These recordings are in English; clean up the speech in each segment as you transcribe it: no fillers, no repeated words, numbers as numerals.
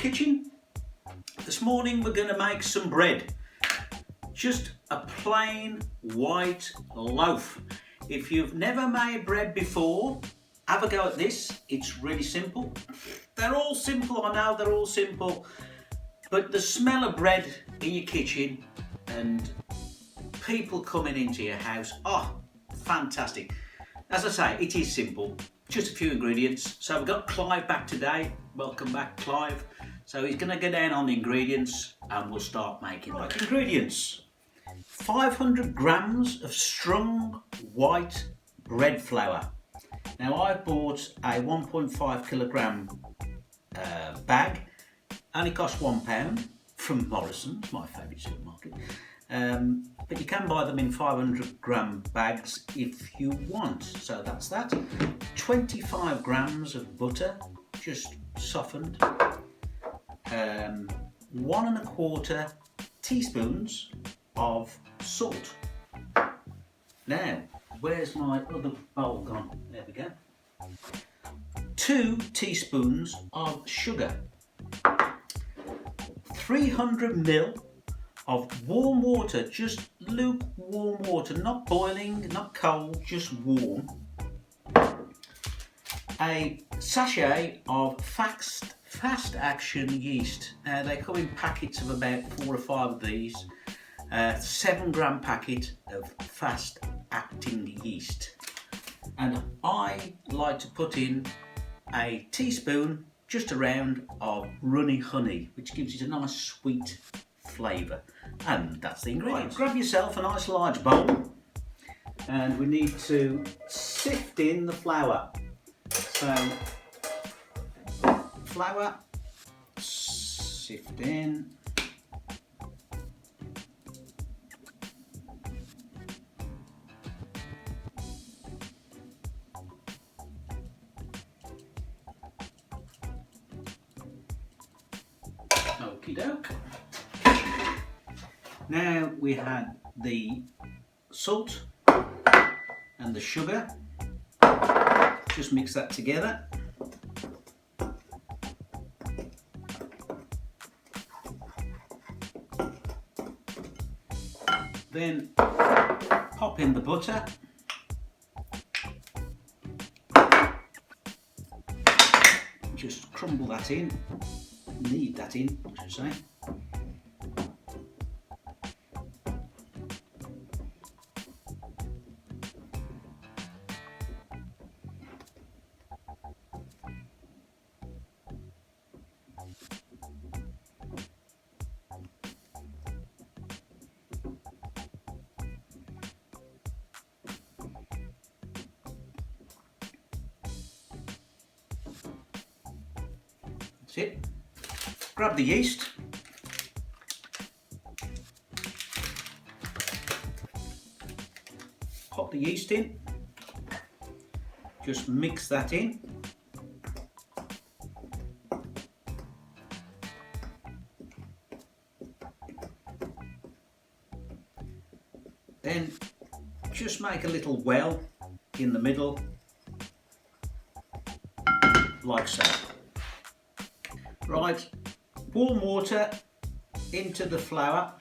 kitchen. This morning we're going to make some bread. Just a plain white loaf. If you've never made bread before, have a go at this. It's really simple. They're all simple, I know they're all simple, but the smell of bread in your kitchen and people coming into your house, oh, fantastic. As I say, it is simple, just a few ingredients. So we've got Clive back today. Welcome back, Clive. So he's going to go down on the ingredients and we'll start making them. Ingredients: 500 grams of strong white bread flour. Now I bought a 1.5 kilogram bag, and it cost £1 from Morrison's, my favourite supermarket. But you can buy them in 500 gram bags if you want. So that's that. 25 grams of butter, just softened. 1¼ teaspoons of salt. Now, where's my other bowl gone? There we go. 2 teaspoons of sugar. 300 ml of warm water, just lukewarm water, not boiling, not cold, just warm. A sachet of fast action yeast. Now they come in packets of about 4 or 5 of these. 7 gram packet of fast acting yeast. And I like to put in a teaspoon, just around, of Runny honey, which gives it a nice sweet flavour. And that's the ingredients. Right, grab yourself a nice large bowl, and we need to sift in the flour. So, flour, sift in. Okie doke. Now we had the salt and the sugar. Just mix that together. Then pop in the butter. Just crumble that in. Knead that in, I should say. That's it. Grab the yeast. Pop the yeast in. Just mix that in. Then just make a little well in the middle, like so. Right, warm water into the flour,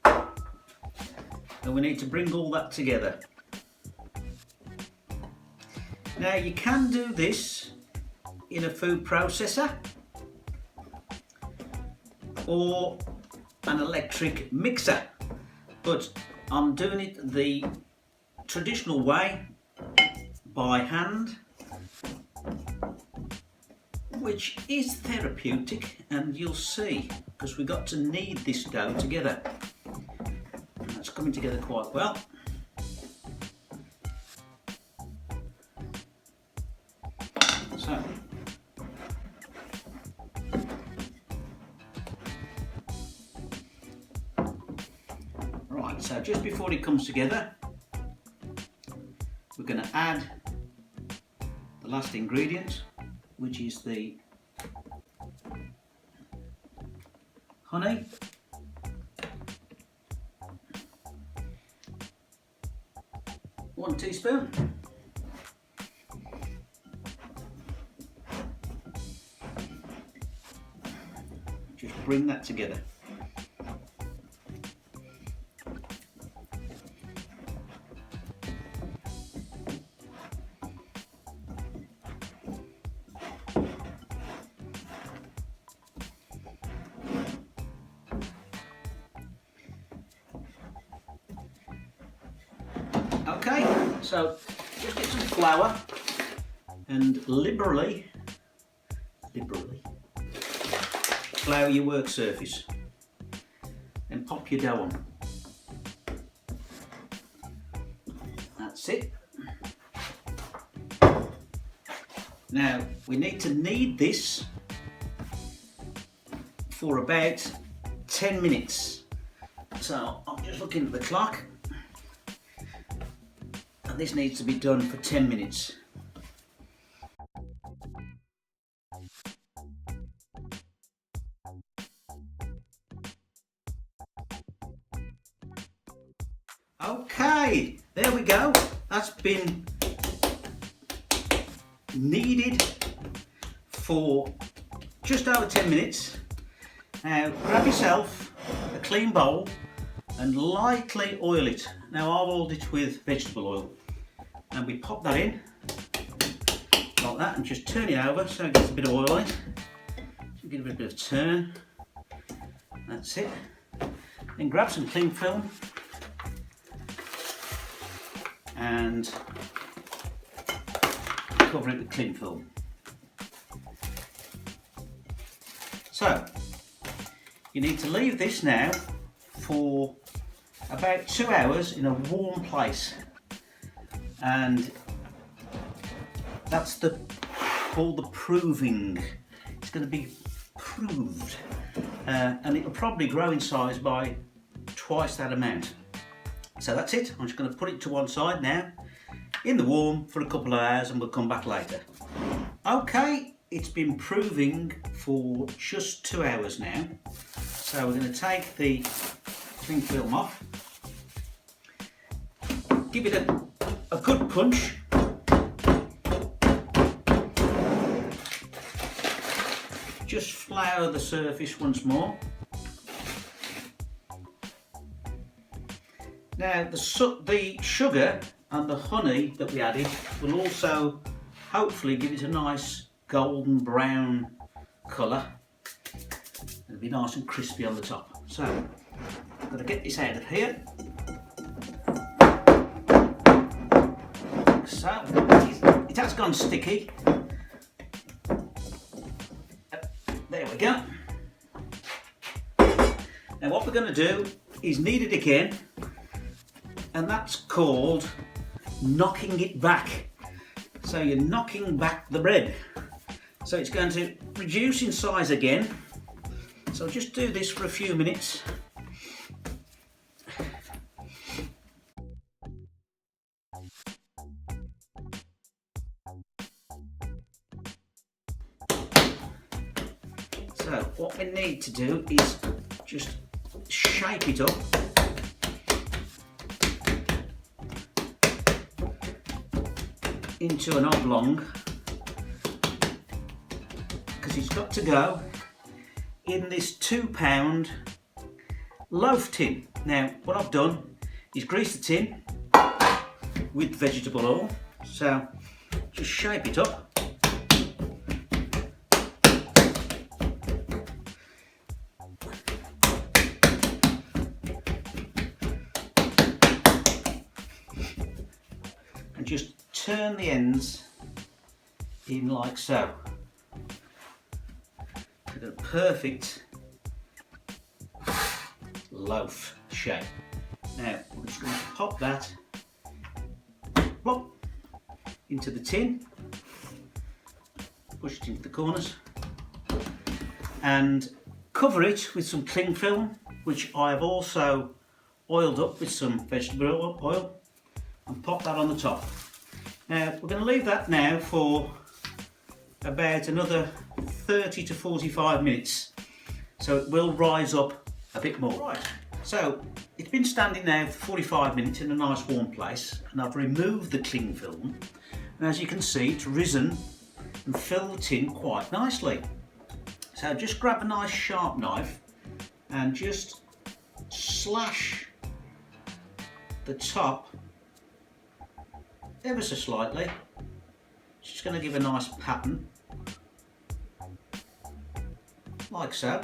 and we need to bring all that together. Now you can do this in a food processor or an electric mixer, but I'm doing it the traditional way, by hand, which is therapeutic, and you'll see, because we've got to knead this dough together. And that's coming together quite well. So, right, so just before it comes together, we're going to add the last ingredient, which is the honey. One teaspoon. Just bring that together. Okay, so just get some flour and liberally flour your work surface and pop your dough on. That's it. Now we need to knead this for about 10 minutes. So I'm just looking at the clock. And this needs to be done for 10 minutes. Okay, there we go. That's been kneaded for just over 10 minutes. Now grab yourself a clean bowl and lightly oil it. Now I've oiled it with vegetable oil. And we pop that in like that and just turn it over so it gets a bit of oil on it. So give it a bit of turn. That's it. Then grab some cling film and cover it with cling film. So you need to leave this now for about 2 hours in a warm place. And that's called the proving. It's going to be proved, and it'll probably grow in size by twice that amount. So that's it. I'm just going to put it to one side now in the warm for a couple of hours, and we'll come back later. Okay, it's been proving for just 2 hours now. So we're going to take the cling film off, give it a good punch. Just flour the surface once more. Now the sugar and the honey that we added will also hopefully give it a nice golden brown colour. It'll be nice and crispy on the top. So I've got to get this out of here. So it has gone sticky. There we go. Now what we're going to do is knead it again, and that's called knocking it back. So you're knocking back the bread. So it's going to reduce in size again. So just do this for a few minutes. So what we need to do is just shape it up into an oblong, because it's got to go in this 2-pound loaf tin. Now what I've done is grease the tin with vegetable oil, so just shape it up. And just turn the ends in like so. Get a perfect loaf shape. Now I'm just going to pop that plop into the tin, push it into the corners, and cover it with some cling film, which I have also oiled up with some vegetable oil, and pop that on the top. Now we're going to leave that now for about another 30 to 45 minutes, so it will rise up a bit more. Right, so it's been standing now for 45 minutes in a nice warm place, and I've removed the cling film, and as you can see it's risen and filled the tin quite nicely. So just grab a nice sharp knife and just slash the top ever so slightly. Just going to give a nice pattern, like so,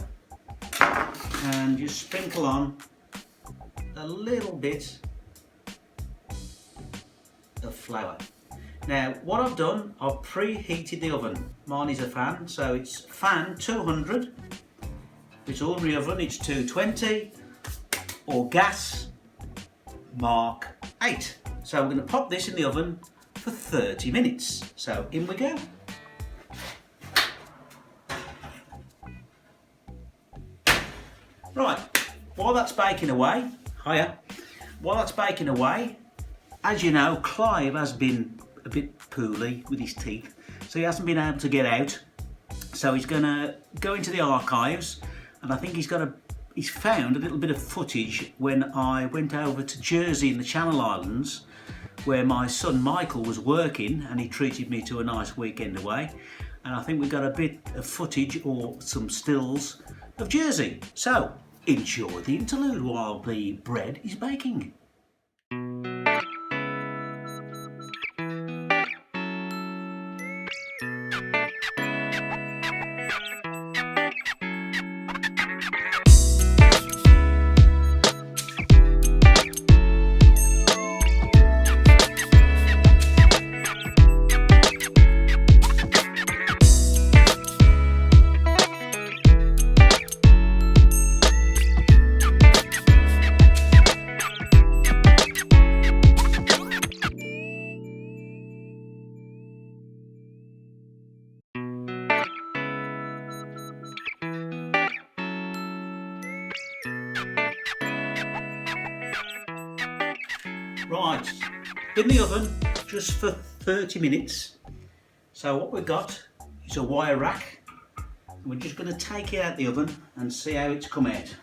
and just sprinkle on a little bit of flour. Now what I've done, I've preheated the oven. Mine is a fan, so it's fan 200. If it's ordinary oven, it's 220, or gas, mark 8. So we're going to pop this in the oven for 30 minutes. So in we go. Right, while that's baking away, as you know, Clive has been a bit poorly with his teeth, so he hasn't been able to get out. So he's going to go into the archives, and I think he's found a little bit of footage when I went over to Jersey in the Channel Islands, where my son Michael was working, and he treated me to a nice weekend away. And I think we got a bit of footage or some stills of Jersey. So enjoy the interlude while the bread is baking. Right, in the oven just for 30 minutes. So what we've got is a wire rack. We're just going to take it out the oven and see how it's come out.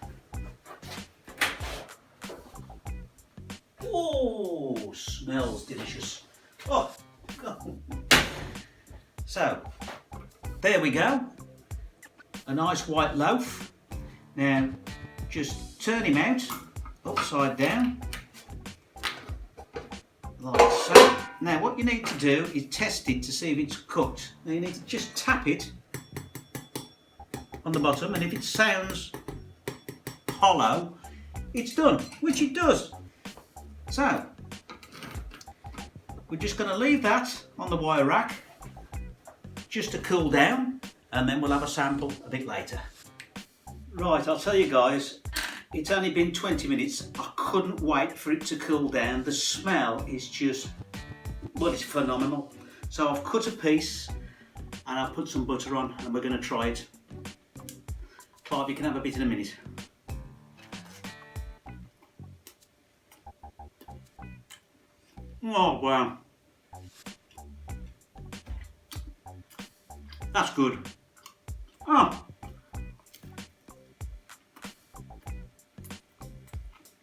Oh, smells delicious. Oh, God. So there we go, a nice white loaf. Now just turn him out upside down, like so. Now what you need to do is test it to see if it's cooked. Now you need to just tap it on the bottom, and if it sounds hollow, it's done, which it does. So we're just going to leave that on the wire rack just to cool down, and then we'll have a sample a bit later. Right, I'll tell you guys, it's only been 20 minutes. I couldn't wait for it to cool down. The smell is just, well, it's phenomenal. So I've cut a piece and I've put some butter on, and we're going to try it. Clive, you can have a bit in a minute. Oh wow, that's good. Oh,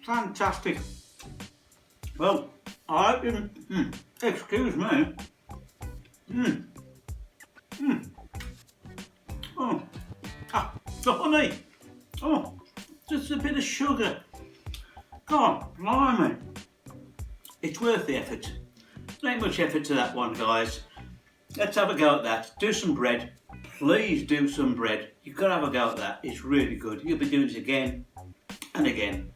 fantastic. Well, I hope you, excuse me. Oh, the honey. Oh, just a bit of sugar. God, blimey. It's worth the effort. There ain't much effort to that one, guys. Let's have a go at that. Do some bread. Please do some bread. You've got to have a go at that. It's really good. You'll be doing it again and again.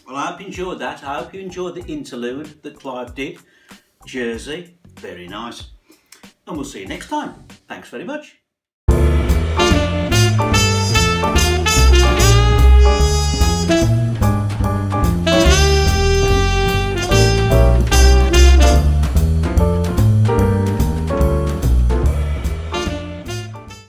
Well, I hope you enjoyed that. I hope you enjoyed the interlude that Clive did. Jersey, very nice. And we'll see you next time. Thanks very much.